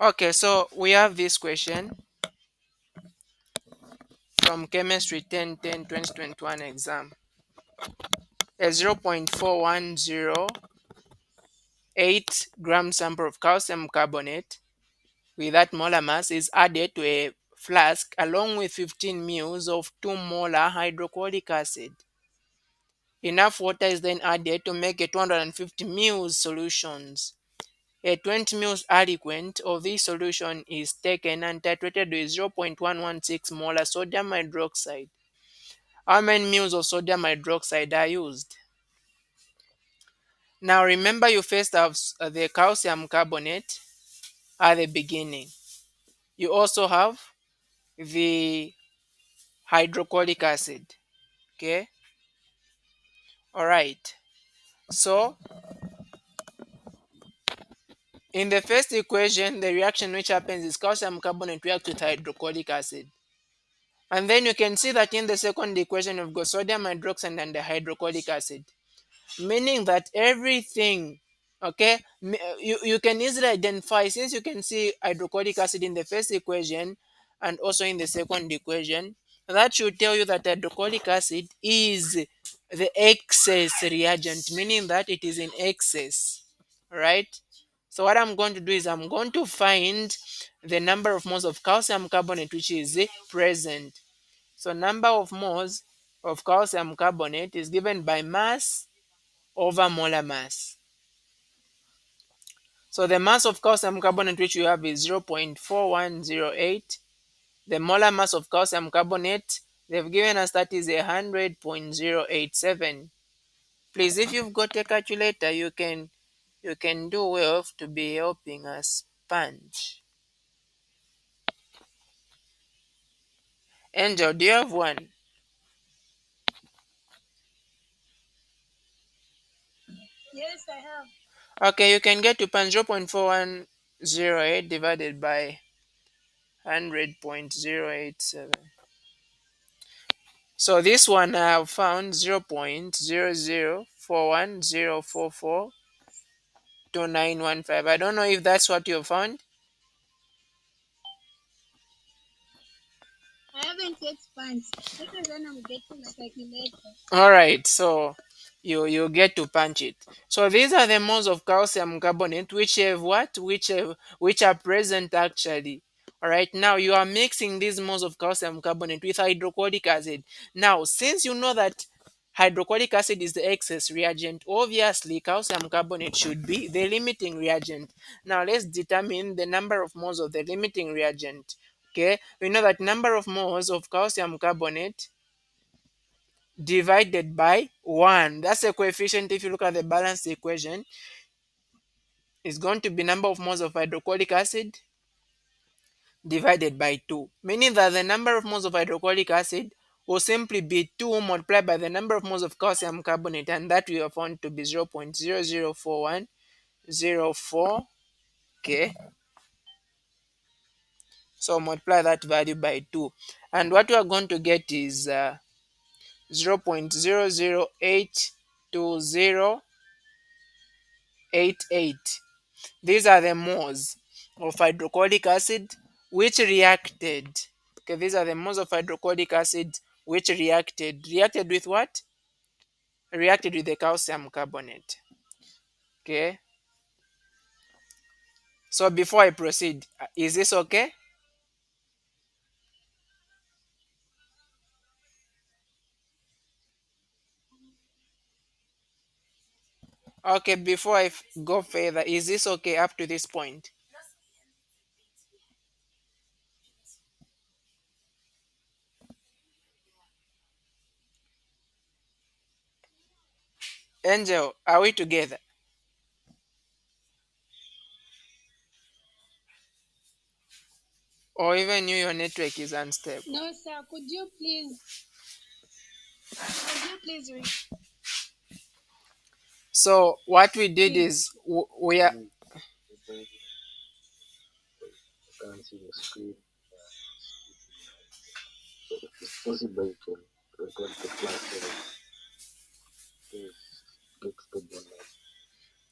Okay, so we have this question from Chemistry 1010 2021 exam. A 0.4108 gram sample of calcium carbonate with that molar mass is added to a flask along with 15 ml of 2 molar hydrochloric acid. Enough water is then added to make a 250 ml solutions. A 20 ml aliquot of this solution is taken and titrated with 0.116 molar sodium hydroxide. How many ml of sodium hydroxide are used? Now remember, you first have the calcium carbonate at the beginning. You also have the hydrochloric acid. Okay, all right. So in the first equation, the reaction which happens is calcium carbonate reacts with hydrochloric acid. And then you can see that in the second equation, you've got sodium hydroxide and the hydrochloric acid, meaning that everything, okay, you can easily identify, since you can see hydrochloric acid in the first equation and also in the second equation, that should tell you that hydrochloric acid is the excess reagent, meaning that it is in excess, right? So what I'm going to do is I'm going to find the number of moles of calcium carbonate which is present. So number of moles of calcium carbonate is given by mass over molar mass. So the mass of calcium carbonate which you have is 0.4108. The molar mass of calcium carbonate, they've given us that is 100.087. Please, if you've got a calculator, you can do well to be helping us punch. Angel, do you have one? Yes, I have. Okay, you can get to punch 0.4108 divided by 100.087. So this one I have found 0.00410442915. I don't know if that's what you found. I haven't yet punched. This is when I'm getting my calculator. All right, so you get to punch it. So these are the moles of calcium carbonate which have what? Which are present actually. All right, now you are mixing these moles of calcium carbonate with hydrochloric acid. Now, since you know that hydrochloric acid is the excess reagent, obviously calcium carbonate should be the limiting reagent. Now let's determine the number of moles of the limiting reagent. Okay, we know that number of moles of calcium carbonate divided by 1. That's a coefficient. If you look at the balanced equation, it's going to be number of moles of hydrochloric acid divided by 2, meaning that the number of moles of hydrochloric acid will simply be 2 multiplied by the number of moles of calcium carbonate, and that we have found to be 0.004104. Okay, so multiply that value by 2, and what we are going to get is 0.008288. These are the moles of hydrochloric acid which reacted. Okay, these are the moles of hydrochloric acid which reacted. Reacted with what? Reacted with the calcium carbonate. Okay. So before I proceed, is this okay? Okay, before I go further, is this okay up to this point? Angel, are we together? Or even you, your network is unstable? No, sir. Could you please read? So what we did Please. is we are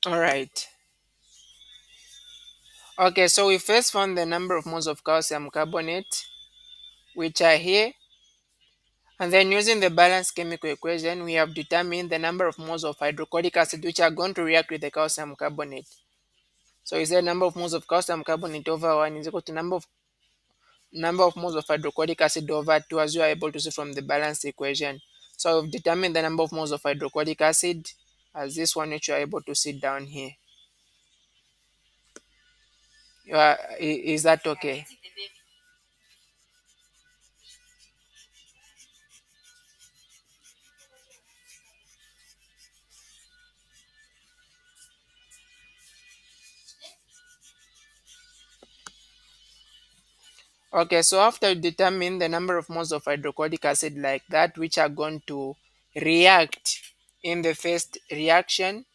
all right. Okay, so we first found the number of moles of calcium carbonate, which are here. And then using the balanced chemical equation, we have determined the number of moles of hydrochloric acid which are going to react with the calcium carbonate. So is the number of moles of calcium carbonate over 1 is equal to number of moles of hydrochloric acid over 2, as you are able to see from the balanced equation. So we've determined the number of moles of hydrochloric acid as this one which you are able to see down here. Is that okay? Okay, so after you determine the number of moles of hydrochloric acid like that, which are going to react in the first reaction,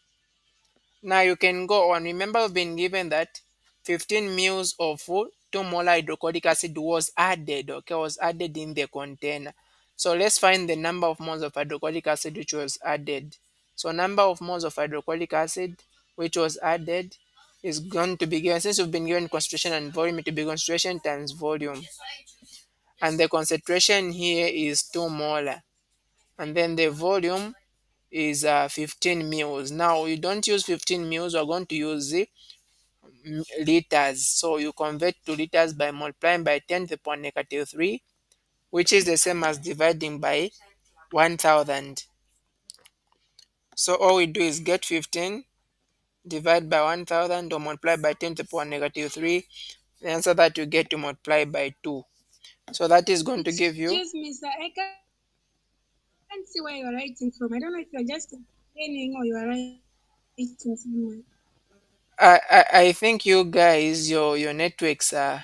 now you can go on. Remember, we've been given that 15 mils of 2 molar hydrochloric acid was added, okay, was added in the container. So let's find the number of moles of hydrochloric acid which was added. So number of moles of hydrochloric acid which was added is going to be given, since we've been given concentration and volume, it will be concentration times volume. And the concentration here is 2 molar. And then the volume is 15 mils. Now you don't use 15 mils, we're going to use the liters. So you convert to liters by multiplying by 10 to the power negative 3, which is the same as dividing by 1000. So all we do is get 15, divide by 1000 or multiply by 10 to the power negative 3. The answer that you get to multiply by 2. So that is going to give you. Excuse me, sir. I can't see where you're writing from. I don't know if you're just explaining or you're writing somewhere. I think you guys, your networks are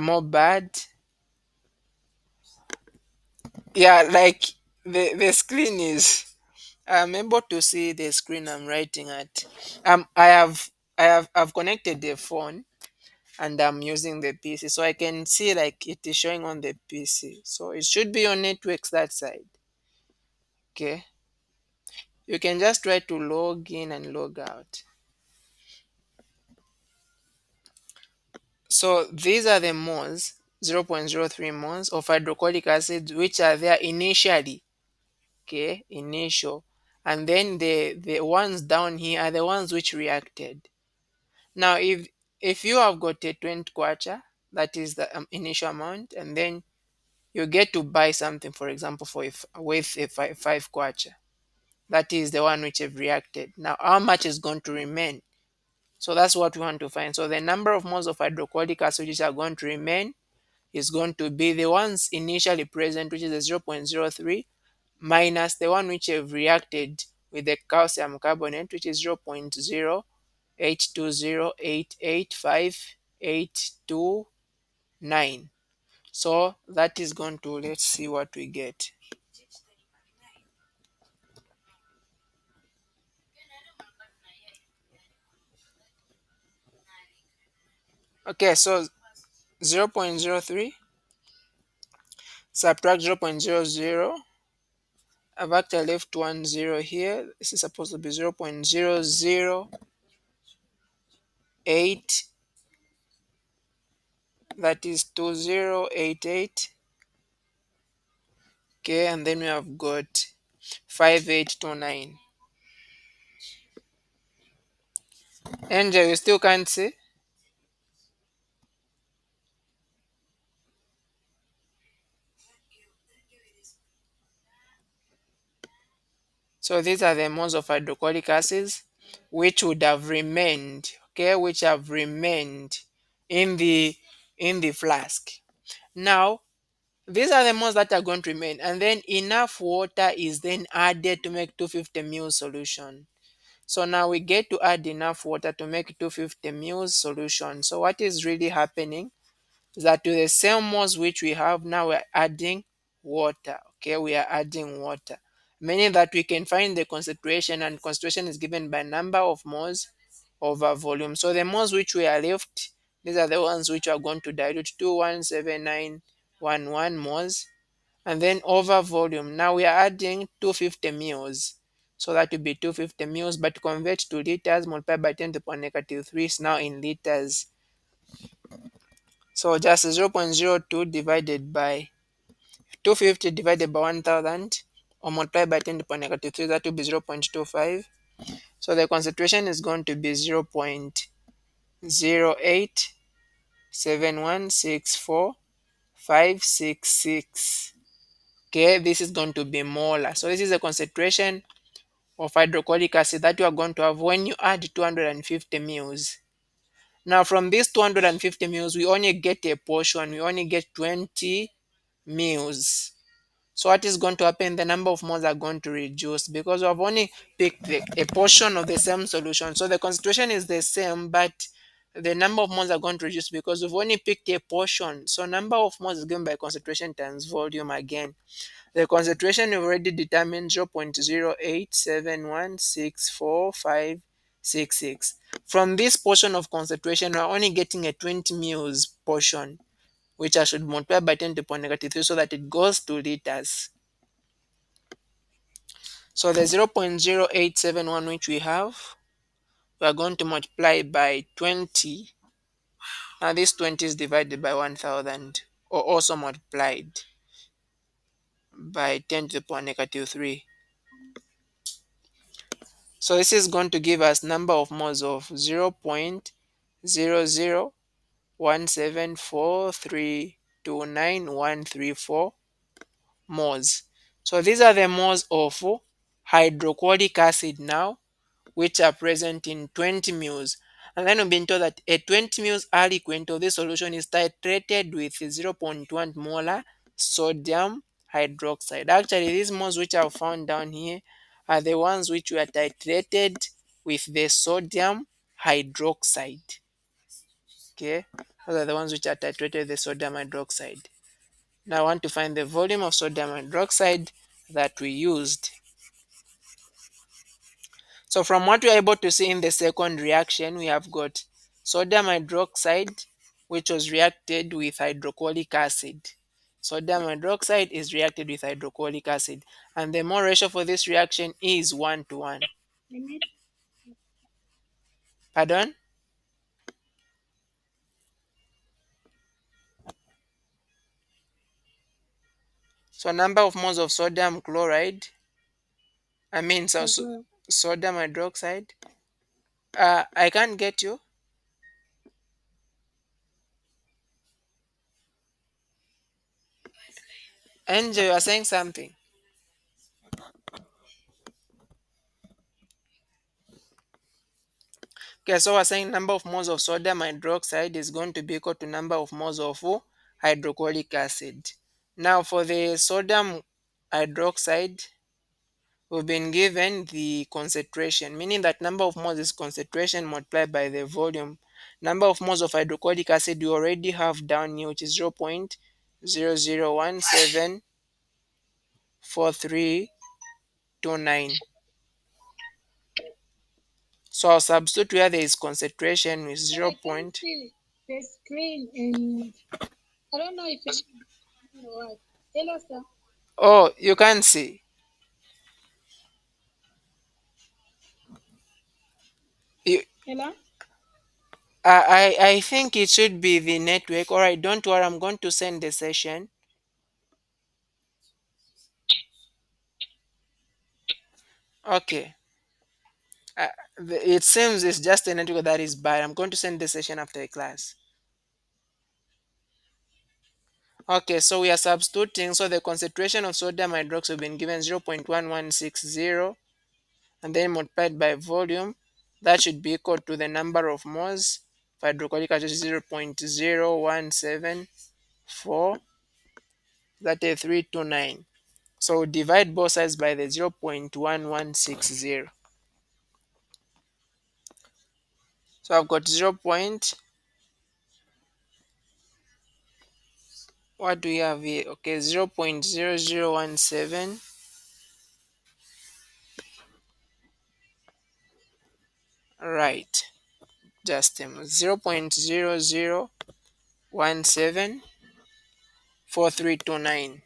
more bad. Yeah, like the screen is. I'm able to see the screen I'm writing at. I've connected the phone and I'm using the PC, so I can see like it is showing on the PC. So it should be on networks that side. Okay, you can just try to log in and log out. So these are the moles, 0.03 moles of hydrochloric acid, which are there initially. Okay, initial, and then the ones down here are the ones which reacted. Now if you have got a 20 kwacha, that is the initial amount, and then you get to buy something, for example, with a 5 kwacha, that is the one which have reacted. Now how much is going to remain? So that's what we want to find. So the number of moles of hydrochloric acid which are going to remain is going to be the ones initially present, which is the 0.03, minus the one which have reacted with the calcium carbonate, which is 0.0820885829. So that is going to, let's see what we get. Okay, so 0.03 subtract 0.00. I've actually left 10 here. This is supposed to be 0.008, that is 2088. Okay, and then we have got 5829. Angel, you still can't see? So these are the amounts of hydrochloric acids which would have remained, okay, which have remained in the flask. Now, these are the amounts that are going to remain, and then enough water is then added to make 250 ml solution. So now we get to add enough water to make 250 ml solution. So what is really happening that to the same moles which we have now, we're adding water. Okay, we are adding water, meaning that we can find the concentration, and concentration is given by number of moles over volume. So the moles which we are left, these are the ones which are going to dilute to 17911 moles, and then over volume, now we are adding 250 mils. So that will be 250 mils, but to convert to liters, multiply by 10 to the power negative 3 is now in liters. So just 0.02 divided by 250 divided by 1000 or multiply by 10 to the power negative 3, that will be 0.25. So the concentration is going to be 0.087164,566. Okay, this is going to be molar. So this is the concentration of hydrochloric acid that you are going to have when you add 250 mils. Now from this 250 mils, we only get a portion, we only get 20 mils. So what is going to happen? The number of moles are going to reduce because we have only picked a portion of the same solution. So the concentration is the same, but the number of moles are going to reduce because we've only picked a portion. So number of moles is given by concentration times volume again. The concentration we've already determined 0.087164,566. From this portion of concentration, we're only getting a 20 mils portion, which I should multiply by 10 to the power negative 3 so that it goes to liters. So the 0.0871 which we have, we are going to multiply by 20. Now this 20 is divided by 1000, or also multiplied by 10 to the power negative 3. So this is going to give us number of moles of 0.00174329,134 moles. So these are the moles of hydrochloric acid now, which are present in 20 mils. And then we've been told that a 20 mils aliquot of this solution is titrated with 0.1 molar sodium hydroxide. Actually, these moles which are found down here are the ones which were titrated with the sodium hydroxide. Okay, those are the ones which are titrated with the sodium hydroxide. Now I want to find the volume of sodium hydroxide that we used. So from what we are able to see in the second reaction, we have got sodium hydroxide, which was reacted with hydrochloric acid. Sodium hydroxide is reacted with hydrochloric acid, and the mole ratio for this reaction is 1 to 1. The net Pardon? So number of moles of sodium chloride, I mean hydro sodium hydroxide. I can't get you. Angel, you are saying something. Okay, so we're saying number of moles of sodium hydroxide is going to be equal to number of moles of hydrochloric acid. Now for the sodium hydroxide, we've been given the concentration, meaning that number of moles is concentration multiplied by the volume. Number of moles of hydrochloric acid we already have down here, which is 0.00174329. So I'll substitute where there is concentration with But 0. I can't see the screen, and I don't know if it's or what. Hello, sir. Oh, you can see. You, Hello. I think it should be the network. All right, don't worry. I'm going to send the session. Okay. Uh, it seems it's just the network that is bad. I'm going to send the session after class. Okay, so we are substituting. So the concentration of sodium hydroxide have been given 0.1160 and then multiplied by volume. That should be equal to the number of moles of hydrochloric acid 0.0174, that is 329. So divide both sides by the 0.1160. So I've got 0. What do we have here? Okay, 0.0017. Right. Just 0.00174329.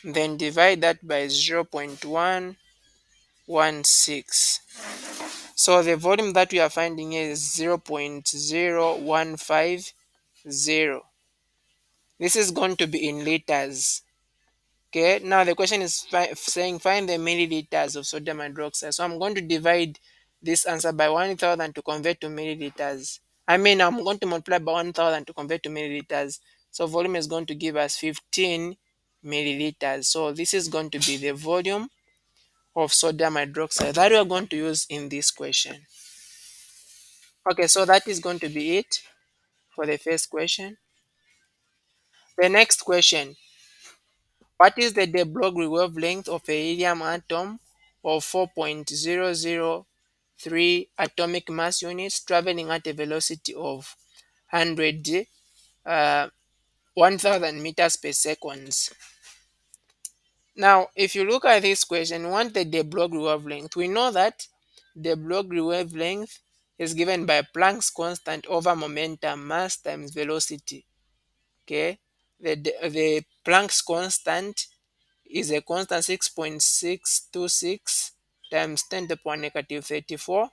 then divide that by 0.116. So the volume that we are finding here is 0.0150. This is going to be in liters. Okay, now the question is saying find the milliliters of sodium hydroxide. So I'm going to divide this answer by 1000 to convert to milliliters. I'm going to multiply by 1000 to convert to milliliters. So volume is going to give us 15 milliliters. So this is going to be the volume of sodium hydroxide that we are going to use in this question. Okay, so that is going to be it for the first question. The next question: what is the de Broglie wavelength of a helium atom of 4.003 atomic mass units traveling at a velocity of 100 1000 meters per second? Now, if you look at this question, we want the de Broglie wavelength. We know that de Broglie wavelength is given by Planck's constant over momentum mass times velocity. Okay, the Planck's constant is a constant 6.626 times 10 to the power negative 34,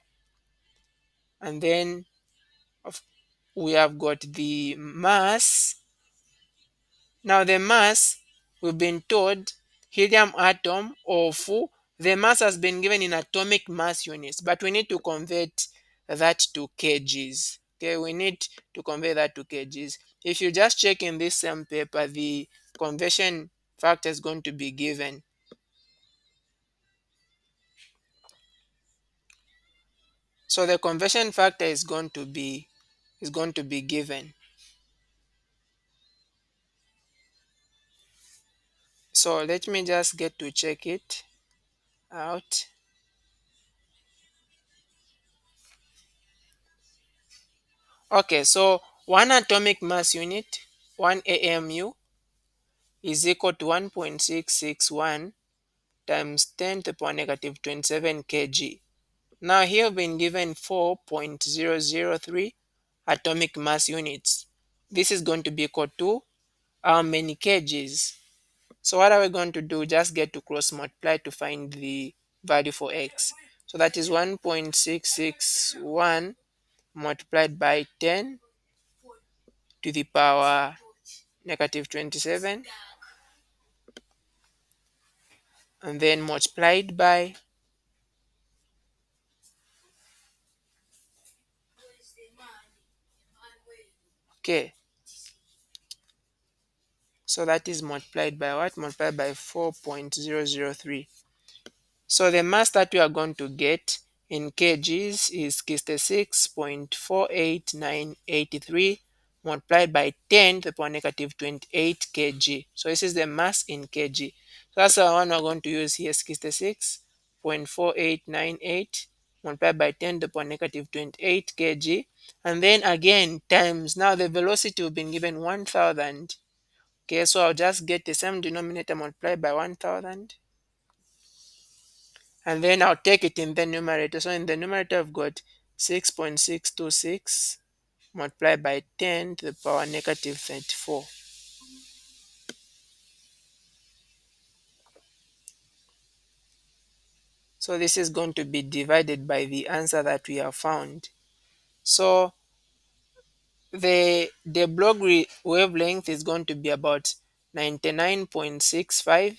and then we have got the mass. Now the mass, we've been told helium atom of, the mass has been given in atomic mass units, but we need to convert that to kgs. Okay, we need to convert that to kgs. If you just check in this same paper, the conversion factor is going to be given. So the conversion factor is going to be given. So let me just get to check it out. Okay, so one atomic mass unit, 1 AMU, is equal to 1.661 times 10 to the power negative 27 kg. Now here we've been given 4.003 atomic mass units. This is going to be equal to how many kgs? So what are we going to do? Just get to cross multiply to find the value for x. So that is 1.661 multiplied by 10 to the power negative 27, and then multiplied by, okay, so that is multiplied by what? Multiplied by 4.003. So the mass that we are going to get in kgs is 66.48983 multiplied by 10 to the power negative 28 kg. So this is the mass in kg. So that's the one we're going to use here, 66.4898 multiplied by 10 to the power negative 28 kg. And then again times, now the velocity we've been given 1000. Okay, so I'll just get the same denominator multiplied by 1000. And then I'll take it in the numerator. So in the numerator, I've got 6.626 multiplied by 10 to the power negative 34. So this is going to be divided by the answer that we have found. So the Broglie wavelength is going to be about 99.65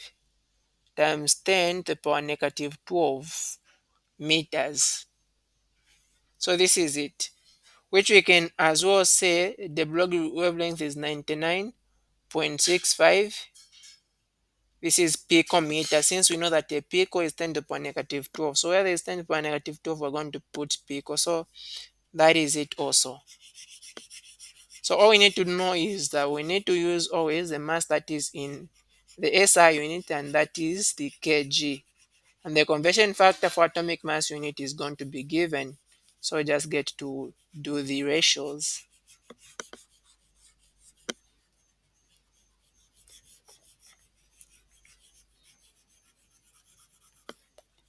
times 10 to the power negative 12 meters. So this is it, which we can as well say the Broglie wavelength is 99.65. This is picometer, since we know that a pico is 10 to the power negative 12. So where there is 10 to the power negative 12, we're going to put pico. So that is it also. So all we need to know is that we need to use always the mass that is in the SI unit, and that is the kg. And the conversion factor for atomic mass unit is going to be given. So just get to do the ratios.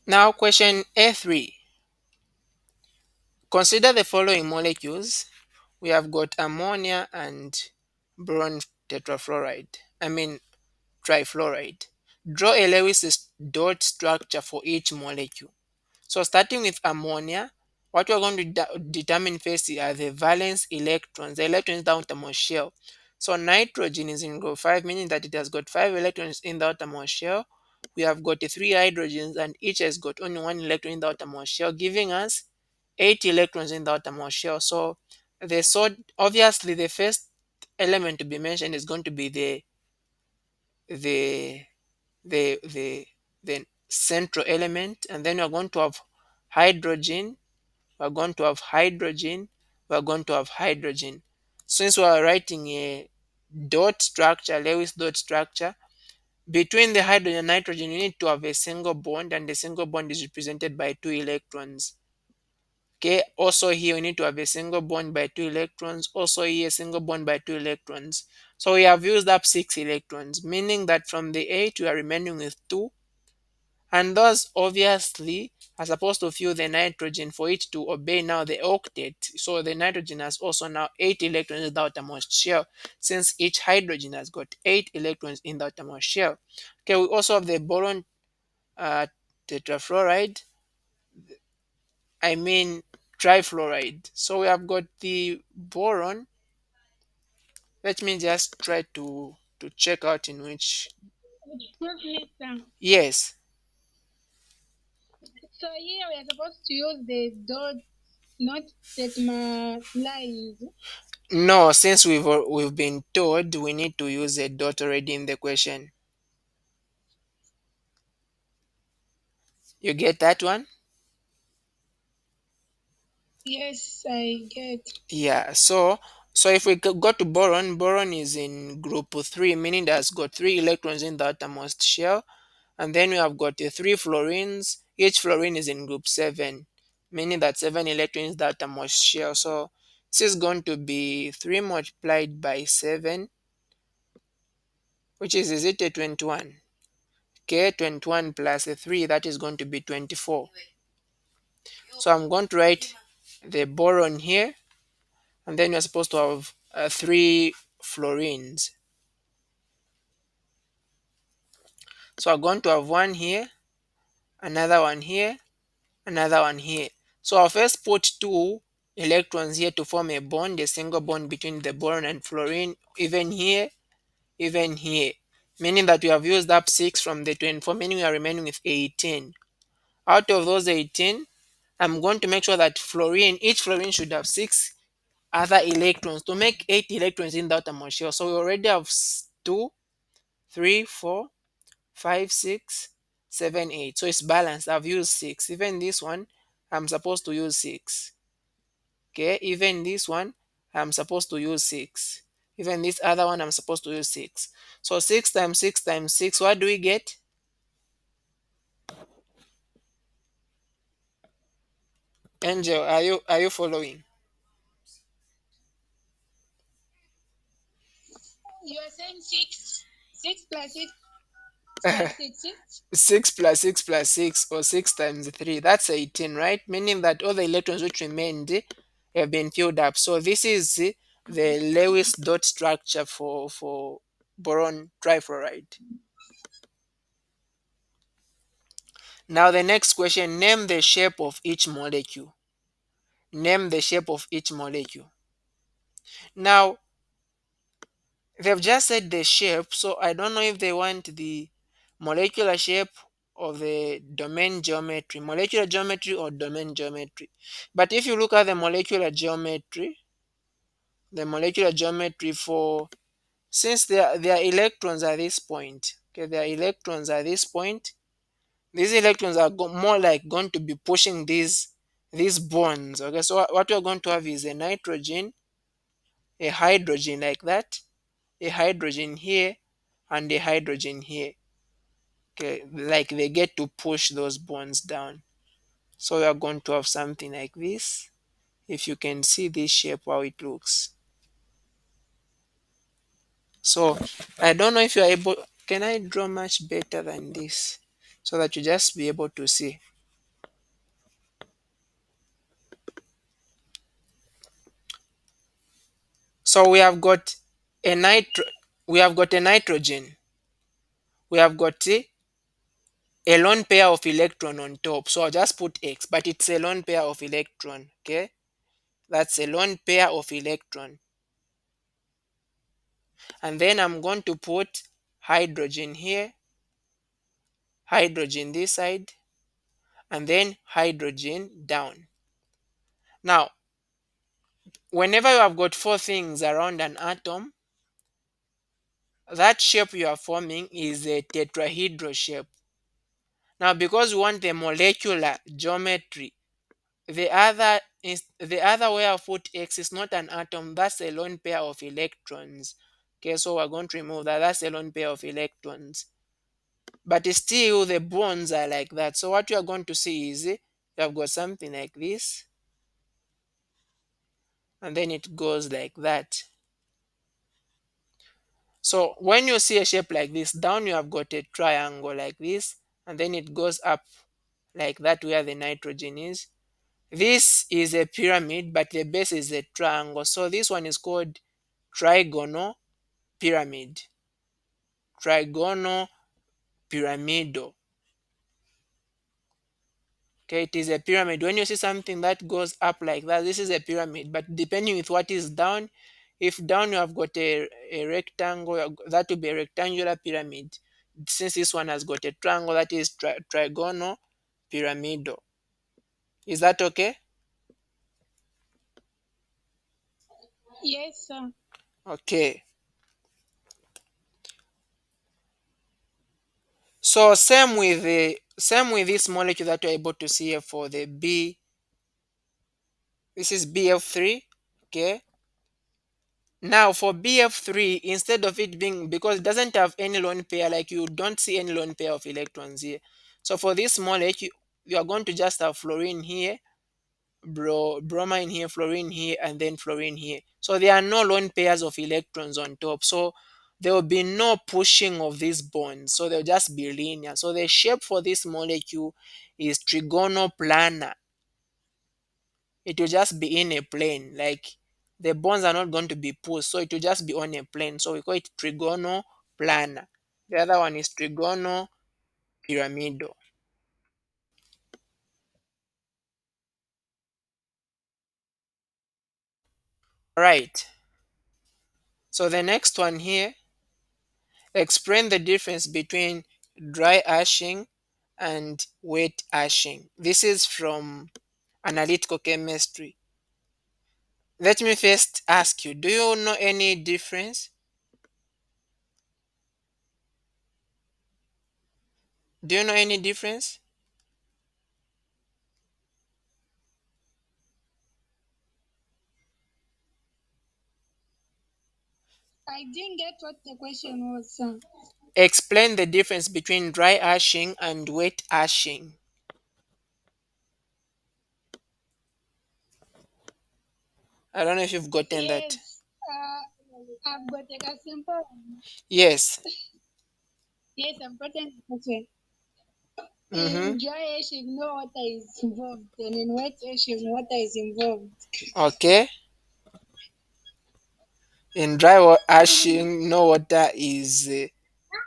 Now question A3. Consider the following molecules. We have got ammonia and boron tetrafluoride. trifluoride. Draw a Lewis dot structure for each molecule. So starting with ammonia, what we're going to determine first are the valence electrons, the electrons in the outermost shell. So nitrogen is in group 5, meaning that it has got 5 electrons in the outermost shell. We have got 3 hydrogens and each has got only 1 electron in the outermost shell, giving us 8 electrons in the outermost shell. So obviously the first element to be mentioned is going to be the the the the central element, and then we're going to have hydrogen, we're going to have hydrogen, we're going to have hydrogen. Since we are writing a dot structure, Lewis dot structure, between the hydrogen and nitrogen, you need to have a single bond, and the single bond is represented by 2 electrons. Okay, also here we need to have a single bond by 2 electrons, also here a single bond by 2 electrons. So we have used up 6 electrons, meaning that from the 8 we are remaining with 2, and thus obviously are supposed to fill the nitrogen for it to obey now the octet. So the nitrogen has also now 8 electrons in the outermost shell, since each hydrogen has got 8 electrons in the outermost shell. Okay, we also have the boron tetrafluoride, I mean trifluoride. So we have got the boron. Let me just try to check out in which. Excuse me, sir. Yes. So here we are supposed to use the dot, not decimal lines. No, since we've been told we need to use a dot already in the question. You get that one? Yes, I get. Yeah. So if we go to boron, boron is in group 3, meaning that's got 3 electrons in the outermost shell. And then we have got 3 fluorines. Each fluorine is in group 7, meaning that 7 electrons in the outermost shell. So this is going to be 3 multiplied by 7, which is it a 21? Okay, 21 plus a 3, that is going to be 24. So I'm going to write the boron here, and then you're supposed to have 3 fluorines. So I'm going to have one here, another one here, another one here. So I'll first put 2 electrons here to form a bond, a single bond between the boron and fluorine, even here. Meaning that we have used up 6 from the 24, meaning we are remaining with 18. Out of those 18, I'm going to make sure that each fluorine should have 6 other electrons to make 8 electrons in the outermost shell. So we already have 2, 3, 4, 5, 6, 7, 8. So it's balanced. I've used 6. Even this one, I'm supposed to use 6. Okay, even this one, I'm supposed to use 6. Even this other one, I'm supposed to use 6. So 6 times 6 times 6, what do we get? Angel, are you following? You are saying 6. 6 plus 6 plus 6. 6 plus 6 plus 6, or 6 times 3, that's 18, right? Meaning that all the electrons which remained have been filled up. So this is the Lewis dot structure for boron trifluoride. Now the next question, name the shape of each molecule. Name the shape of each molecule. Now they've just said the shape, so I don't know if they want the molecular shape or the domain geometry, molecular geometry or domain geometry. But if you look at the molecular geometry for, since their electrons at this point, okay, their electrons at this point, these electrons are more like going to be pushing these bonds. Okay, so what we're going to have is a nitrogen, a hydrogen like that, a hydrogen here, and a hydrogen here. Okay, like they get to push those bonds down. So we are going to have something like this. If you can see this shape, how it looks. So I don't know if you are able. Can I draw much better than this, so that you just be able to see? So we have got a we have got a nitrogen. we have got a lone pair of electron on top. So I'll just put X, but it's a lone pair of electron. Okay, that's a lone pair of electron. And then I'm going to put hydrogen here, hydrogen this side, and then hydrogen down. Now, whenever you have got four things around an atom, that shape you are forming is a tetrahedral shape. Now, because we want the molecular geometry, the other way I put X is not an atom, that's a lone pair of electrons. Okay, so we're going to remove that. That's a lone pair of electrons. But still the bonds are like that. So what you are going to see is you have got something like this, and then it goes like that. So when you see a shape like this, down you have got a triangle like this, and then it goes up like that where the nitrogen is. This is a pyramid, but the base is a triangle. So this one is called trigonal pyramid. Trigonal pyramidal. Okay, it is a pyramid. When you see something that goes up like that, this is a pyramid. But depending with what is down, if down you have got a rectangle, that will be a rectangular pyramid. Since this one has got a triangle, that is trigonal pyramidal. Is that okay? Yes, sir. Okay. So same with this molecule that you're able to see here for the B. This is BF3. Okay. Now for BF3, instead of it being, because it doesn't have any lone pair, like you don't see any lone pair of electrons here. So for this molecule, you are going to just have fluorine here, bromine here, fluorine here, and then fluorine here. So there are no lone pairs of electrons on top. So there will be no pushing of these bonds. So they'll just be linear. So the shape for this molecule is trigonoplanar. It will just be in a plane. Like the bonds are not going to be pushed. So it will just be on a plane. So we call it trigonoplanar. The other one is trigonopyramidal. Right. So the next one here, explain the difference between dry ashing and wet ashing. This is from analytical chemistry. Let me first ask you, do you know any difference? Do you know any difference? I didn't get what the question was, sir. Explain the difference between dry ashing and wet ashing. I don't know if you've gotten that. Yes, I've got like a simple one. Yes. Yes, I've gotten the question. Mm-hmm. In dry ashing, no water is involved, and in wet ashing, water is involved. Okay. In ashing, no water is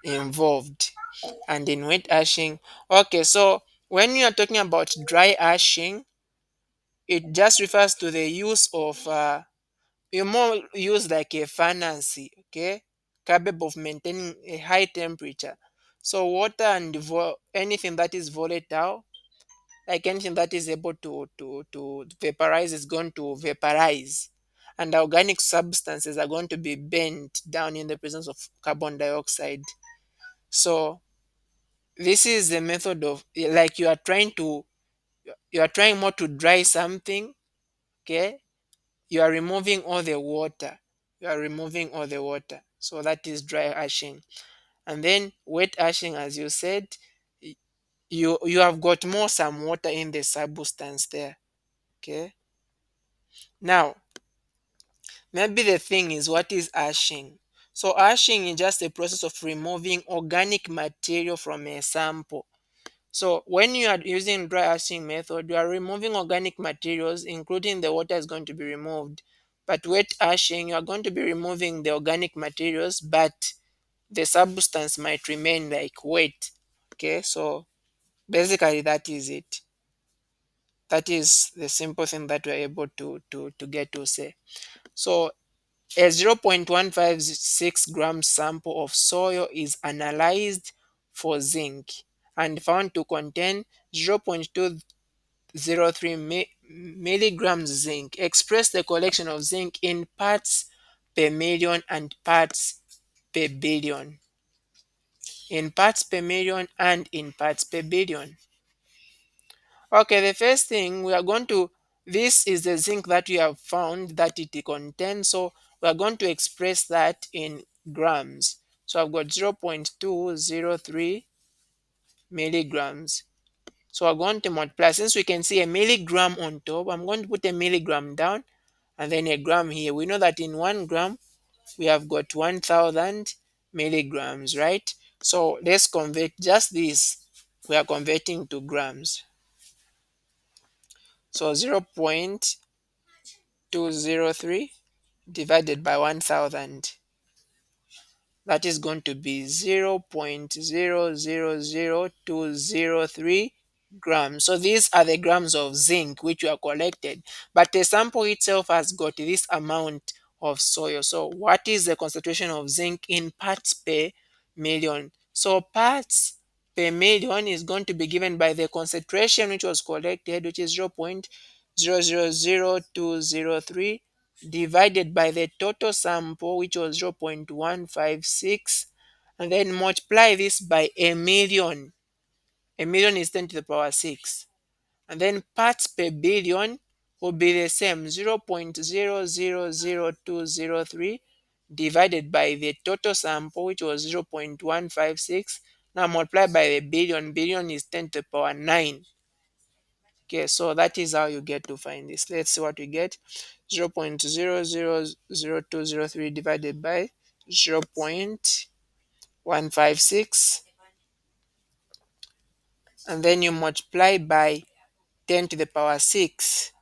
involved. And in wet ashing, okay, so when you are talking about dry ashing, it just refers to the use of you more use like a furnace, okay, capable of maintaining a high temperature. So water and anything that is volatile, like anything that is able to vaporize, is going to vaporize, and organic substances are going to be bent down in the presence of carbon dioxide. So this is the method of, like, you are trying more to dry something. Okay, you are removing all the water. So that is dry ashing. And then wet ashing, as you said, y- you have got more some water in the substance there. Okay, now maybe the thing is, what is ashing? So ashing is just a process of removing organic material from a sample. So when you are using dry ashing method, you are removing organic materials, including the water is going to be removed. But wet ashing, you are going to be removing the organic materials, but the substance might remain like wet. Okay, so basically that is it. That is the simple thing that we're able to get to say. So a 0.156 gram sample of soil is analyzed for zinc and found to contain 0.203 milligrams zinc. Express the collection of zinc in parts per million and parts per billion. In parts per million and in parts per billion. Okay, the first thing we are going to, this is the zinc that we have found that it contains. So we are going to express that in grams. So I've got 0.203 milligrams. So we're going to multiply. Since we can see a milligram on top, I'm going to put a milligram down and then a gram here. We know that in 1 gram, we have got 1000 milligrams, right? So let's convert just this. We are converting to grams. So 0.203 divided by 1000, that is going to be 0.000203 grams. So these are the grams of zinc which were collected, but the sample itself has got this amount of soil. So what is the concentration of zinc in parts per million? So parts per million is going to be given by the concentration which was collected, which is 0.000203 divided by the total sample, which was 0.156, and then multiply this by a million. A million is 10 to the power 6. And then parts per billion will be the same, 0.000203 divided by the total sample, which was 0.156. Now multiply by the billion. Billion is 10 to the power 9. Okay, so that is how you get to find this. Let's see what we get. 0.000203 divided by 0.156, and then you multiply by 10 to the power 6.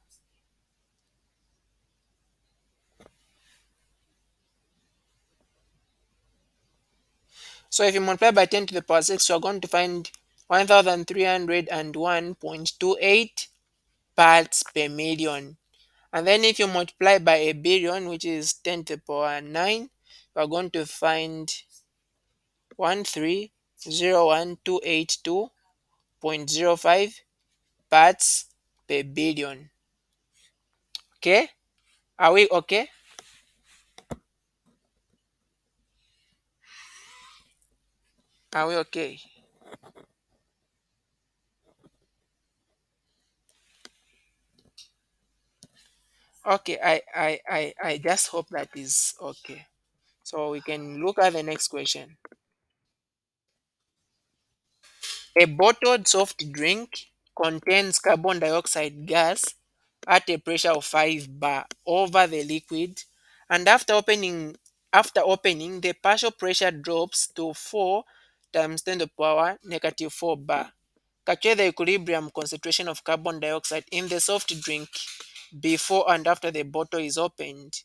So if you multiply by 10 to the power 6, you are going to find 1301.28 parts per million. And then if you multiply by a billion, which is 10 to the power 9, you are going to find 1301282.05 parts per billion. Okay? Are we okay? Are we okay? Okay, I just hope that is okay. So we can look at the next question. A bottled soft drink contains carbon dioxide gas at a pressure of 5 bar over the liquid, and after opening the partial pressure drops to 4 times 10 to the power negative 4 bar. Calculate the equilibrium concentration of carbon dioxide in the soft drink before and after the bottle is opened.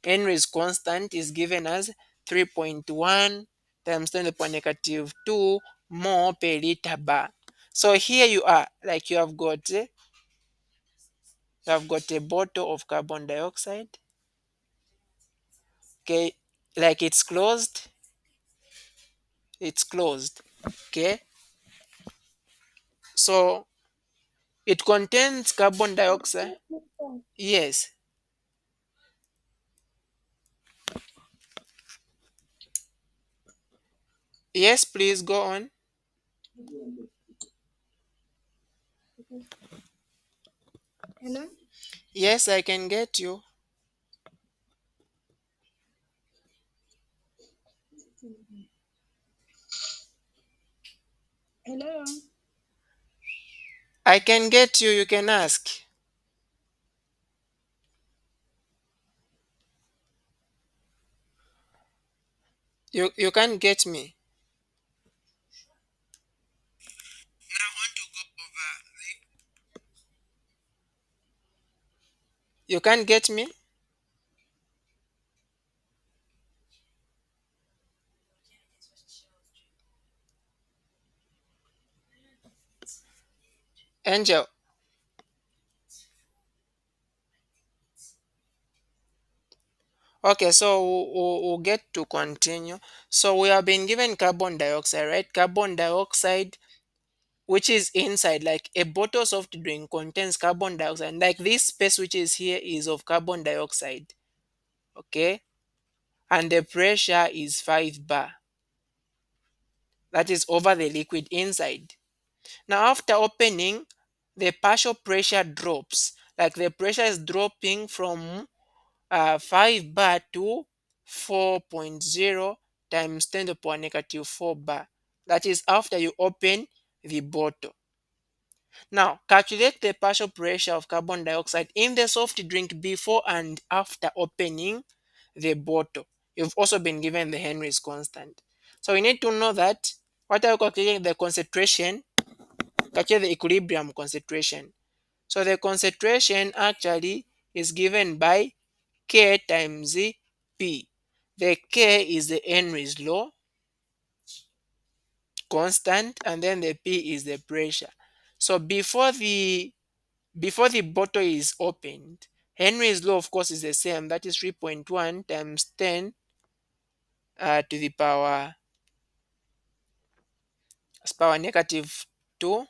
Henry's constant is given as 3.1 times 10 to the power negative 2 more per liter bar. So here you are, like you have got a bottle of carbon dioxide. Okay, like it's closed. Okay, so it contains carbon dioxide. Yes, yes, please go on. Hello? Yes, I can get you. Hello? I can get you. You can ask. You can't get me. You can't get me. Angel. Okay, so we'll get to continue. So we have been given carbon dioxide, right? Carbon dioxide, which is inside, like a bottle soft drink contains carbon dioxide. Like this space which is here is of carbon dioxide, okay? And the pressure is 5 bar. That is over the liquid inside. Now, after opening, the partial pressure drops. Like the pressure is dropping from 5 bar to 4.0 times 10 to the power negative 4 bar. That is after you open the bottle. Now, calculate the partial pressure of carbon dioxide in the soft drink before and after opening the bottle. You've also been given the Henry's constant. So we need to know that what are you calculating the concentration, calculate the equilibrium concentration. So the concentration actually is given by K times P. The K is the Henry's law constant, and then the P is the pressure. So before the bottle is opened, Henry's law of course is the same, that is 3.1 times 10 to the power negative 2.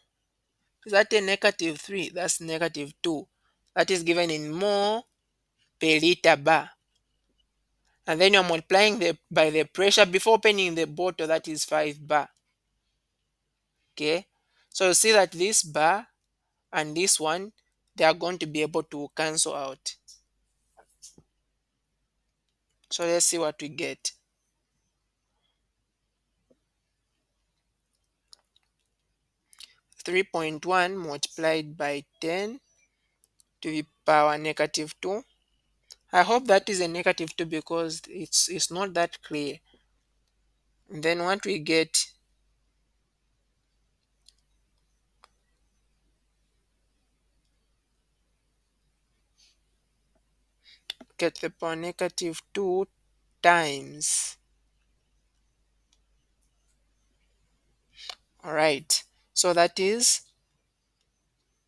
Is that a negative 3? That's negative 2. That is given in mole per liter bar. And then you're multiplying by the pressure before opening the bottle, that is 5 bar. Okay, so you see that this bar and this one, they are going to be able to cancel out. So let's see what we get. 3.1 multiplied by 10 to the power negative 2. I hope that is a negative 2 because it's not that clear. And then what we get the power negative 2 times. All right, so that is,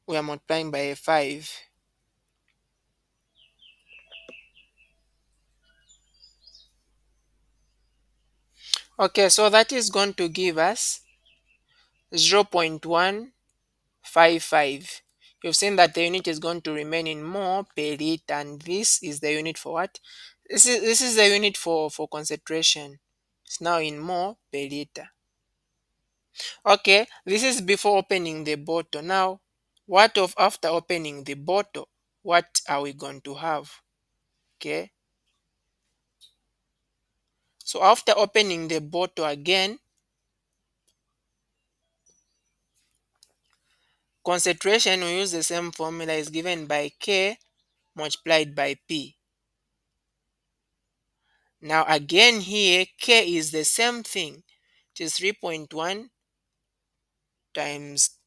we are multiplying by a 5. Okay, so that is going to give us 0.155. You've seen that the unit is going to remain in mole per liter, and this is the unit for what? This is the unit for concentration. It's now in mole per liter. Okay, this is before opening the bottle. Now, what of after opening the bottle? What are we going to have? Okay, so after opening the bottle again, concentration, we use the same formula, is given by K multiplied by P. Now again here, K is the same thing. It is 3.1 times,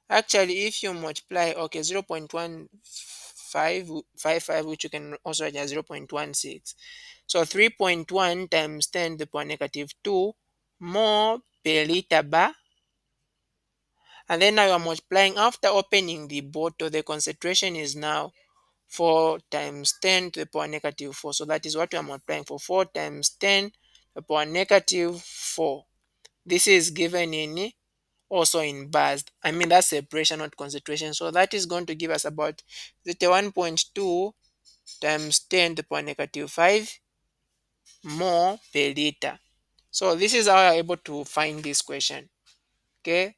actually if you multiply, okay, 0.1555, which you can also write as 0.16. So 3.1 times 10 to the power negative 2 more per liter bar. And then now you are multiplying after opening the bottle, the concentration is now 4 times 10 to the power negative 4. So that is what we are multiplying for, 4 times 10 to the power negative 4. This is given in also in bars. I mean, that's separation, not concentration. So that is going to give us about 1.2 times 10 to the power negative 5 more per liter. So this is how you're able to find this question. Okay.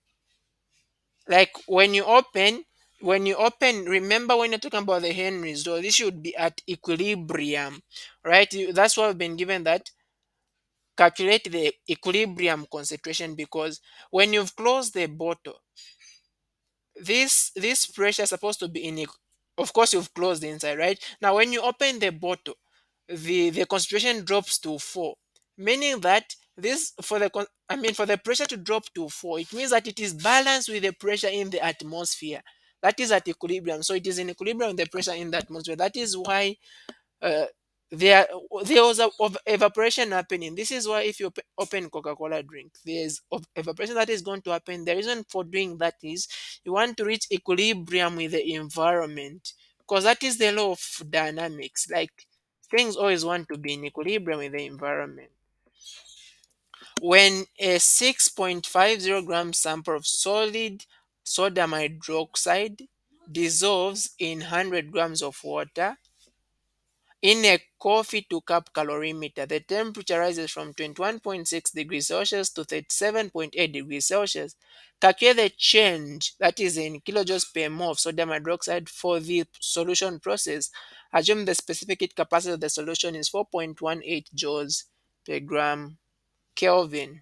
Like when you open, remember when you're talking about the Henry's law, this should be at equilibrium, right? That's why we've been given that calculate the equilibrium concentration, because when you've closed the bottle, this pressure is supposed to be of course you've closed the inside, right? Now when you open the bottle, the concentration drops to 4, meaning that this for the I mean, for the pressure to drop to 4, it means that it is balanced with the pressure in the atmosphere. That is at equilibrium, so it is in equilibrium with the pressure in the atmosphere. That is why uh, there there was a of evaporation happening. This is why if you open Coca-Cola drink, there's of evaporation that is going to happen. The reason for doing that is you want to reach equilibrium with the environment, because that is the law of dynamics. Like, things always want to be in equilibrium with the environment. When a 6.50 gram sample of solid sodium hydroxide dissolves in 100 grams of water, in a coffee to cup calorimeter, the temperature rises from 21.6 degrees Celsius to 37.8 degrees Celsius. Calculate the change, that is in kilojoules per mole of sodium hydroxide for the solution process. Assume the specific heat capacity of the solution is 4.18 joules per gram Kelvin.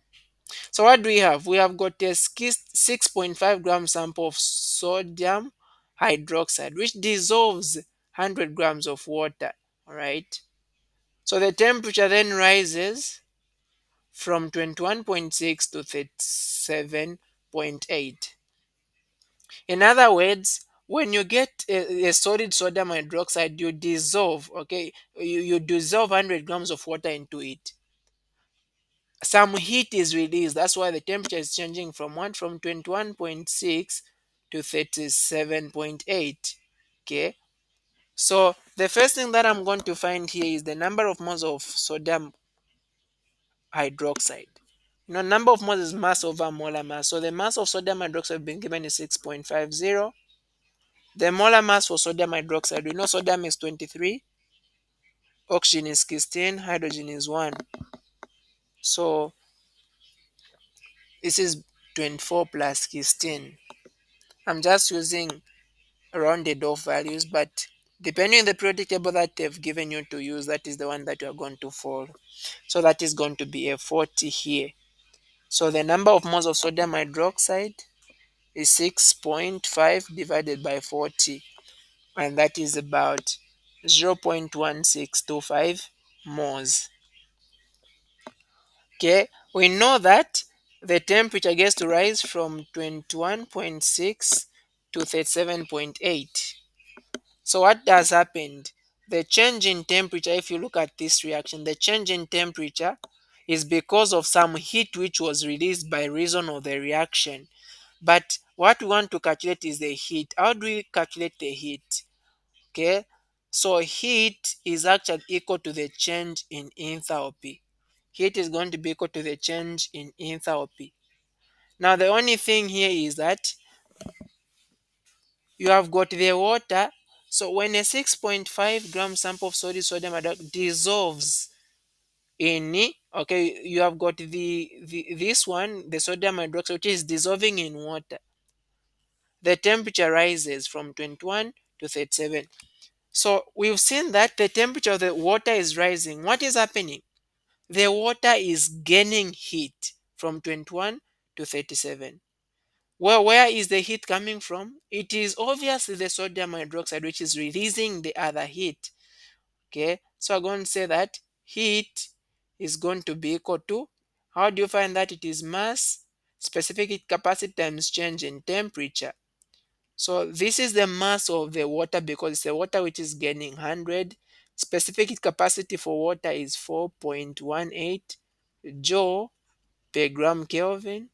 So what do we have? We have got a 6.5 gram sample of sodium hydroxide, which dissolves 100 grams of water. All right. So the temperature then rises from 21.6 to 37.8. In other words, when you get a solid sodium hydroxide, you dissolve, okay, you dissolve 100 grams of water into it. Some heat is released. That's why the temperature is changing from 21.6 to 37.8. Okay. So the first thing that I'm going to find here is the number of moles of sodium hydroxide. Number of moles is mass over molar mass. So the mass of sodium hydroxide been given is 6.50. The molar mass for sodium hydroxide, we know sodium is 23, oxygen is 16, hydrogen is 1. So this is 24 plus 16. I'm just using rounded off values, but depending on the periodic table that they've given you to use, that is the one that you are going to follow. So that is going to be a 40 here. So the number of moles of sodium hydroxide is 6.5 divided by 40, and that is about 0.1625 moles. Okay, we know that the temperature gets to rise from 21.6 to 37.8. So what has happened? The change in temperature, if you look at this reaction, the change in temperature is because of some heat which was released by reason of the reaction. But what we want to calculate is the heat. How do we calculate the heat? Okay, so heat is actually equal to the change in enthalpy. Heat is going to be equal to the change in enthalpy. Now the only thing here is that you have got the water. So when a 6.5 gram sample of solid sodium hydroxide dissolves in, okay, you have got the this one, the sodium hydroxide, which is dissolving in water. The temperature rises from 21 to 37. So we've seen that the temperature of the water is rising. What is happening? The water is gaining heat from 21 to 37. Well, where is the heat coming from? It is obviously the sodium hydroxide which is releasing the other heat. Okay, so I'm going to say that heat is going to be equal to, how do you find that? It is mass, specific heat capacity times change in temperature. So this is the mass of the water because it's the water which is gaining 100. Specific heat capacity for water is 4.18 joule per gram Kelvin.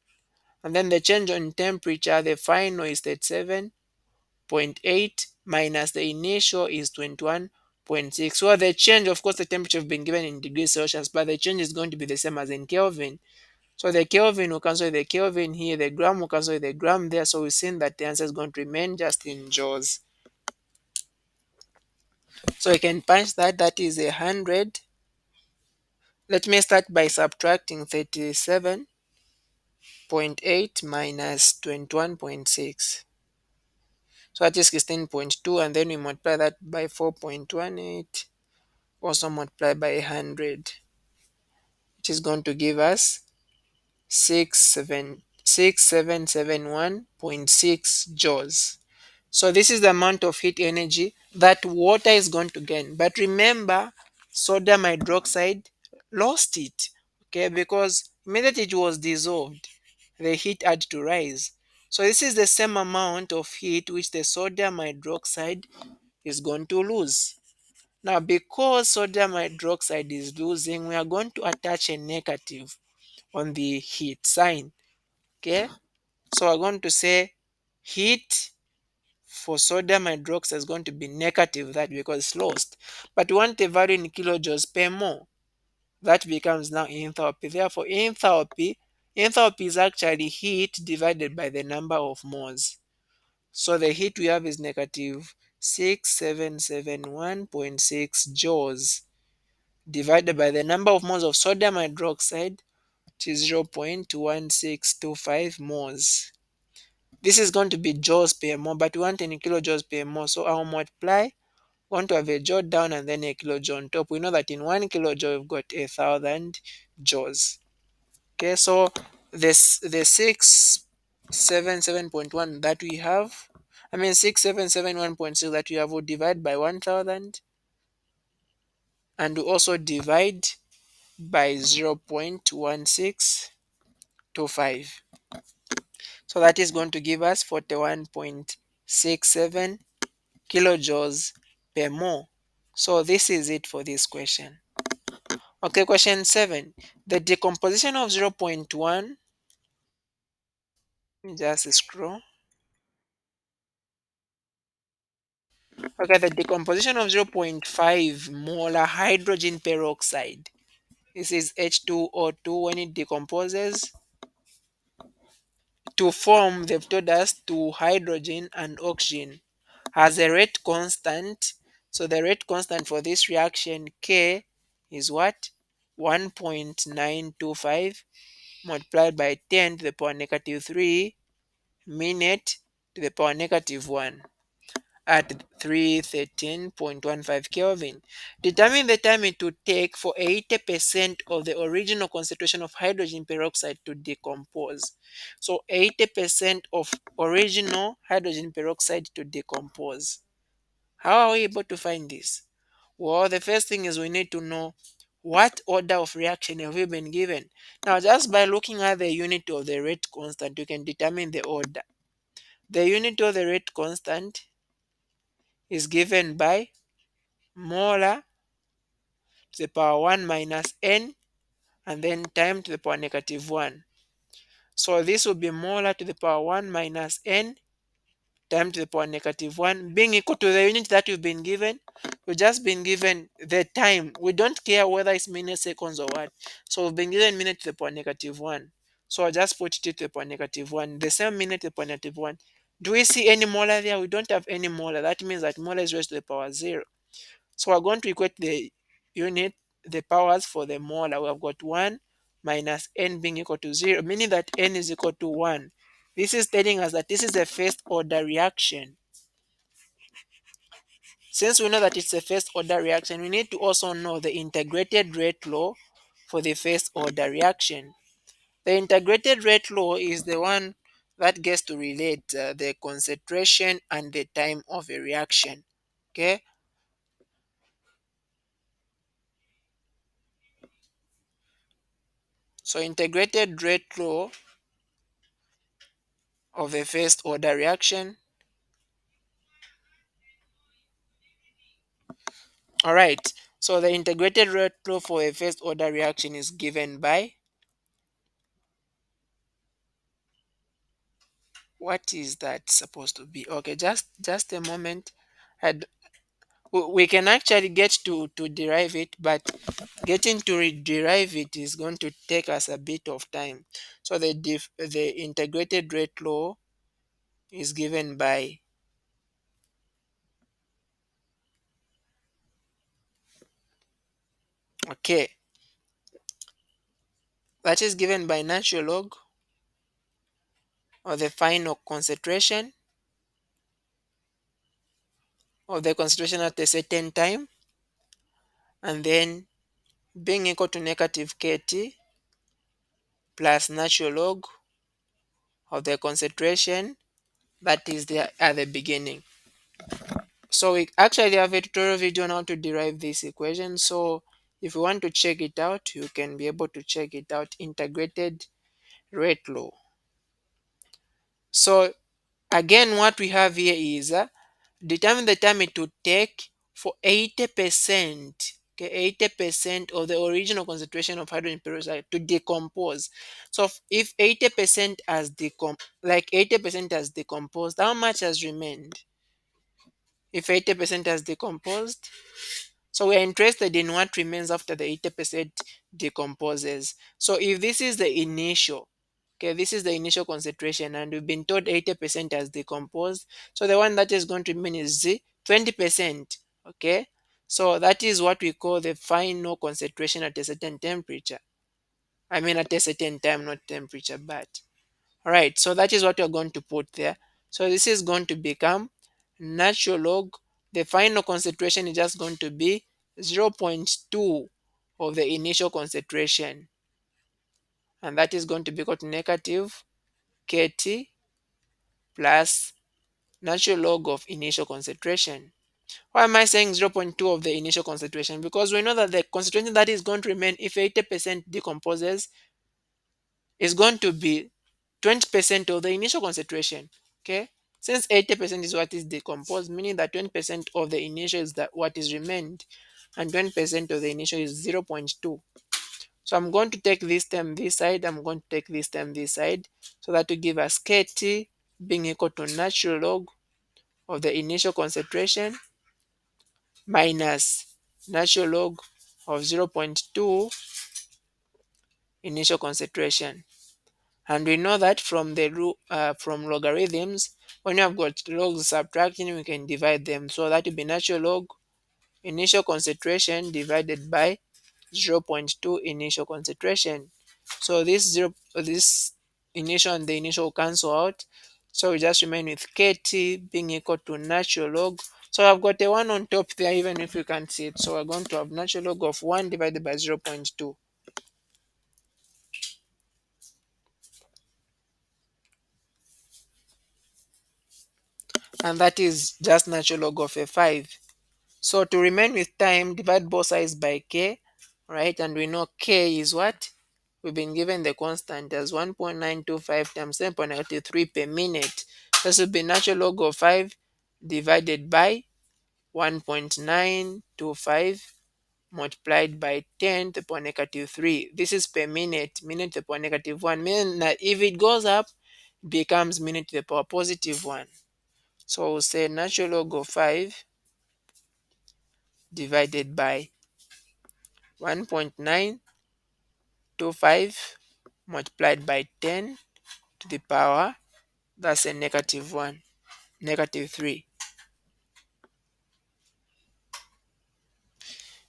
And then the change on temperature, the final is 37.8 minus the initial is 21.6. So the change, of course, the temperature have been given in degrees Celsius, but the change is going to be the same as in Kelvin. So the Kelvin will cancel the Kelvin here, the gram will cancel the gram there. So we've seen that the answer is going to remain just in joules. So you can punch that, that is 100. Let me start by subtracting 37.8 minus 21.6. So that is 16.2, and then we multiply that by 4.18, also multiply by 100, which is going to give us 6771.6 joules. So this is the amount of heat energy that water is going to gain. But remember, sodium hydroxide lost it, okay, because immediately it was dissolved, the heat had to rise. So this is the same amount of heat which the sodium hydroxide is going to lose. Now, because sodium hydroxide is losing, we are going to attach a negative on the heat sign. Okay, so we're going to say heat for sodium hydroxide is going to be negative, that because it's lost. But we want a value in kilojoules per mole. That becomes now enthalpy. Therefore, enthalpy is actually heat divided by the number of moles. So the heat we have is negative 6771.6 joules divided by the number of moles of sodium hydroxide, which is 0.1625 moles. This is going to be joules per mole, but we want in kilojoules per mole. So I'll multiply. We want to have a joule down and then a kilojoule on top. We know that in 1 kilojoule we've got 1,000 joules. Okay, so this the 677.1 that we have, I mean 6771.6 that we have, will divide by 1000, and we also divide by 0.1625. So that is going to give us 41.67 kilojoules per mole. So this is it for this question. Okay, question 7. The decomposition of 0.1, just scroll. Okay, the decomposition of zero point 0.5 molar hydrogen peroxide. This is H2O2 when it decomposes to form, they've told us, to hydrogen and oxygen, has a rate constant. So the rate constant for this reaction K is what? 1.925 multiplied by 10 to the power negative 3 minute to the power negative 1 at 313.15 Kelvin. Determine the time it would take for 80% of the original concentration of hydrogen peroxide to decompose. So 80% of original hydrogen peroxide to decompose. How are we able to find this? Well, the first thing is we need to know what order of reaction have we been given. Now, just by looking at the unit of the rate constant, you can determine the order. The unit of the rate constant is given by molar to the power 1 minus n and then time to the power negative 1. So this will be molar to the power 1 minus n time to the power negative 1 being equal to the unit that we've been given. We've just been given the time. We don't care whether it's minutes, seconds, or what. So we've been given minute to the power negative 1. So I just put t to the power negative 1. The same minute to the power negative 1. Do we see any molar there? We don't have any molar. That means that molar is raised to the power 0. So we're going to equate the unit, the powers for the molar. We have got 1 minus n being equal to 0, meaning that n is equal to 1. This is telling us that this is a first order reaction. Since we know that it's a first order reaction, we need to also know the integrated rate law for the first order reaction. The integrated rate law is the one that gets to relate the concentration and the time of a reaction. Okay, so integrated rate law of a first order reaction. All right, so the integrated rate law for a first order reaction is given by, what is that supposed to be? Okay, just a moment. And we can actually get to derive it, but getting to derive it is going to take us a bit of time. So the integrated rate law is given by, okay, that is given by natural log of the final concentration of the concentration at a certain time, and then being equal to negative kt plus natural log of the concentration that is there at the beginning. So we actually have a tutorial video on how to derive this equation. So if you want to check it out, you can be able to check it out. Integrated rate law. So again, what we have here is determine the time it would take for 80%, okay, 80% of the original concentration of hydrogen peroxide to decompose. So if 80% has like 80% has decomposed, how much has remained? If 80% has decomposed, so we are interested in what remains after the 80% decomposes. So if this is the initial, okay, this is the initial concentration, and we've been told 80% has decomposed. So the one that is going to remain is 20%. Okay, so that is what we call the final concentration at a certain temperature. I mean, at a certain time, not temperature, but all right. So that is what you're going to put there. So this is going to become natural log. The final concentration is just going to be zero point 0.2 of the initial concentration, and that is going to be equal to negative kT plus natural log of initial concentration. Why am I saying zero point 0.2 of the initial concentration? Because we know that the concentration that is going to remain if 80% decomposes is going to be 20% of the initial concentration. Okay, since 80% is what is decomposed, meaning that 20% of the initial is that what is remained, and 20% of the initial is zero point 0.2. So I'm going to take this term this side, I'm going to take this term this side, so that to give us kT being equal to natural log of the initial concentration minus natural log of zero point 0.2 initial concentration. And we know that from the from logarithms, when you have got logs subtracting, we can divide them. So that will be natural log initial concentration divided by zero point 0.2 initial concentration. So this initial and the initial cancel out. So we just remain with kT being equal to natural log. So I've got a 1 on top there, even if you can't see it. So we're going to have natural log of 1 divided by zero point 0.2. And that is just natural log of a 5. So to remain with time, divide both sides by k, right? And we know k is what? We've been given the constant as 1.925 times 10^-3 per minute. This will be natural log of 5 divided by 1.925 multiplied by 10 to the power negative 3. This is per minute, minute to the power negative 1, meaning that if it goes up, it becomes minute to the power positive 1. So we'll say natural log of 5 divided by 1.925 multiplied by 10 to the power, that's a negative 1, negative 3.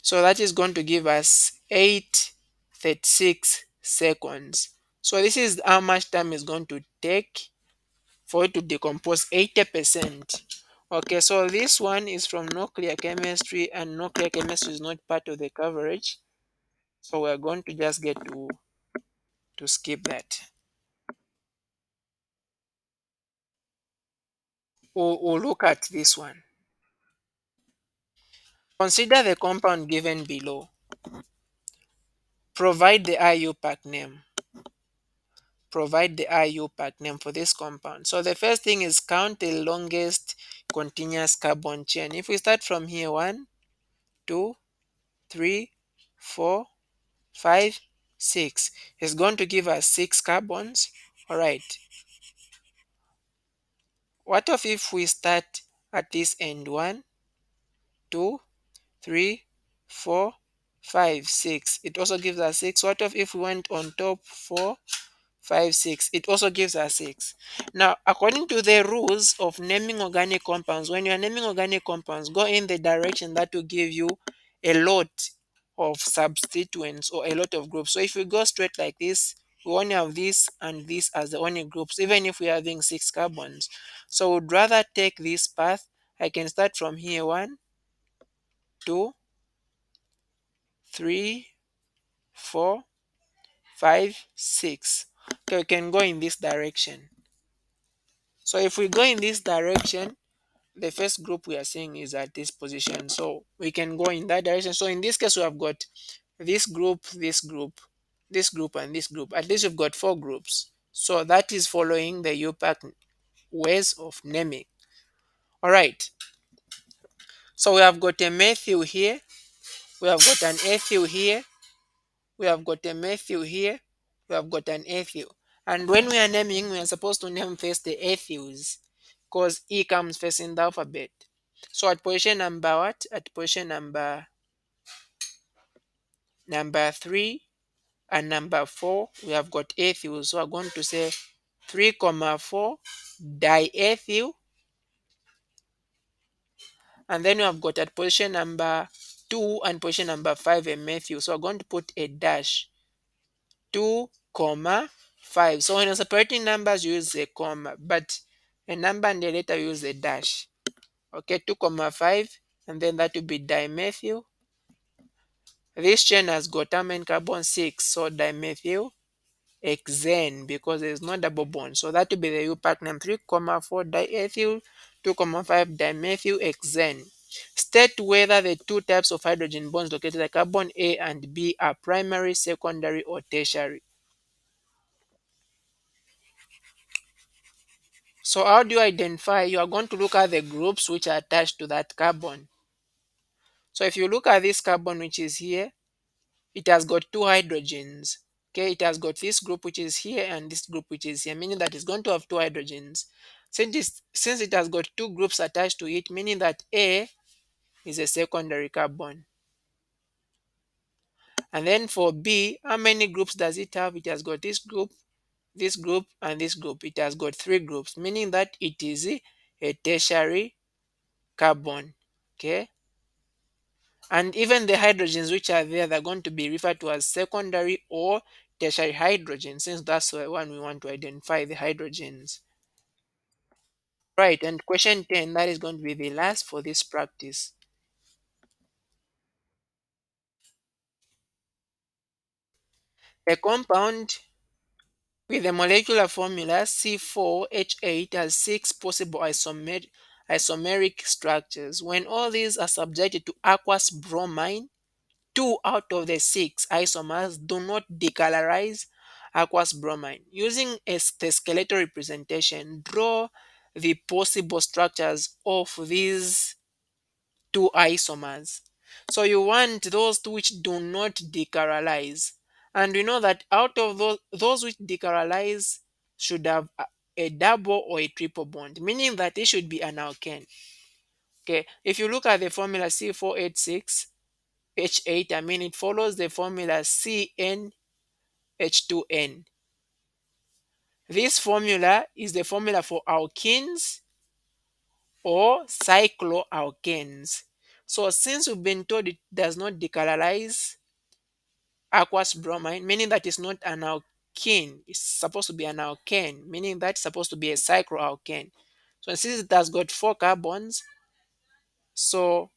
So that is going to give us 836 seconds. So this is how much time is going to take for it to decompose 80%. Okay, so this one is from nuclear chemistry, and nuclear chemistry is not part of the coverage. So we're going to just get to skip that. We'll look at this one. Consider the compound given below. Provide the IUPAC name. Provide the IUPAC name for this compound. So the first thing is count the longest continuous carbon chain. If we start from here, 1, 2, 3, 4, 5, 6. It's going to give us 6 carbons. All right. What if we start at this end? 1, 2, 3, 4, 5, 6. It also gives us 6. What if we went on top? 4, 5, 6. It also gives us 6. Now, according to the rules of naming organic compounds, when you are naming organic compounds, go in the direction that will give you a lot of substituents or a lot of groups. So if we go straight like this, we only have this and this as the only groups, even if we are having 6 carbons. So would rather take this path. I can start from here, 1, 2, 3, 4, 5, 6. Okay, we can go in this direction. So if we go in this direction, the first group we are seeing is at this position. So we can go in that direction. So in this case, we have got this group, this group, this group, and this group. At least we've got 4 groups. So that is following the UPAC ways of naming. All right. So we have got a methyl here, we have got an ethyl here, we have got a methyl here, we have got an ethyl. And when we are naming, we are supposed to name first the ethyls because E comes first in the alphabet. So at position number what? At position number 3 and number 4, we have got ethyl. So we're going to say 3 comma 4 diethyl. And then we have got at position number 2 and position number 5 a methyl. So we're going to put a dash 2 comma 5. So when you're separating numbers, you use a comma, but a number and a letter you use a dash. Okay, 2 comma 5, and then that will be dimethyl. This chain has got how many carbon? 6. So dimethyl hexane, because there is no double bond. So that will be the U pack name 3 comma 4 diethyl 2 comma 5 dimethyl hexane. State whether the two types of hydrogen bonds located at carbon A and B are primary, secondary, or tertiary. So how do you identify? You are going to look at the groups which are attached to that carbon. So if you look at this carbon which is here, it has got two hydrogens. Okay, it has got this group which is here and this group which is here, meaning that it's going to have two hydrogens. Since it has got two groups attached to it, meaning that A is a secondary carbon. And then for B, how many groups does it have? It has got this group, and this group. It has got three groups, meaning that it is a tertiary carbon. Okay, and even the hydrogens which are there, they're going to be referred to as secondary or tertiary hydrogen, since that's the one we want to identify the hydrogens. Right, and question 10, that is going to be the last for this practice. A compound with the molecular formula C4H8 has six possible isomeric structures. When all these are subjected to aqueous bromine, two out of the six isomers do not decolorize aqueous bromine. Using the skeletal representation, draw the possible structures of these two isomers. So you want those two which do not decolorize. And we know that out of those which decolorize should have a double or a triple bond, meaning that it should be an alkane. Okay, if you look at the formula C4H6, H8, I mean, it follows the formula CnH2n. This formula is the formula for alkenes or cycloalkanes. So since we've been told it does not decolorize aqueous bromine, meaning that it's not an alkene, it's supposed to be an alkane, meaning that's supposed to be a cycloalkane. So since it has got four carbons, so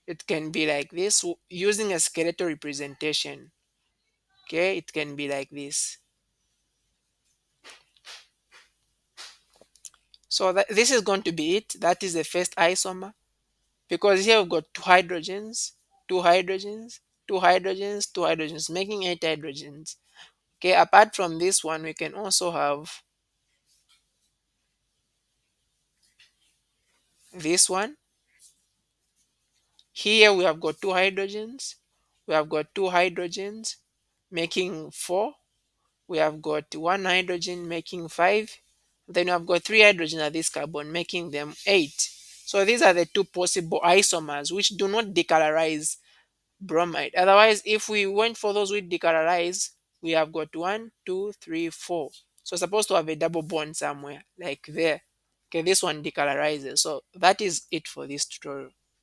it can be like this using a skeletal representation. Okay, it can be like this. So this is going to be it. That is the first isomer, because here we've got two hydrogens, two hydrogens, two hydrogens, two hydrogens, making eight hydrogens. Okay, apart from this one, we can also have this one. Here we have got two hydrogens. We have got two hydrogens making four. We have got one hydrogen making five. Then we have got three hydrogen at this carbon making them eight. So these are the two possible isomers which do not decolorize bromide. Otherwise, if we went for those with decolorize, we have got one, two, three, four. So supposed to have a double bond somewhere, like there. Okay, this one decolorizes. So that is it for this tutorial.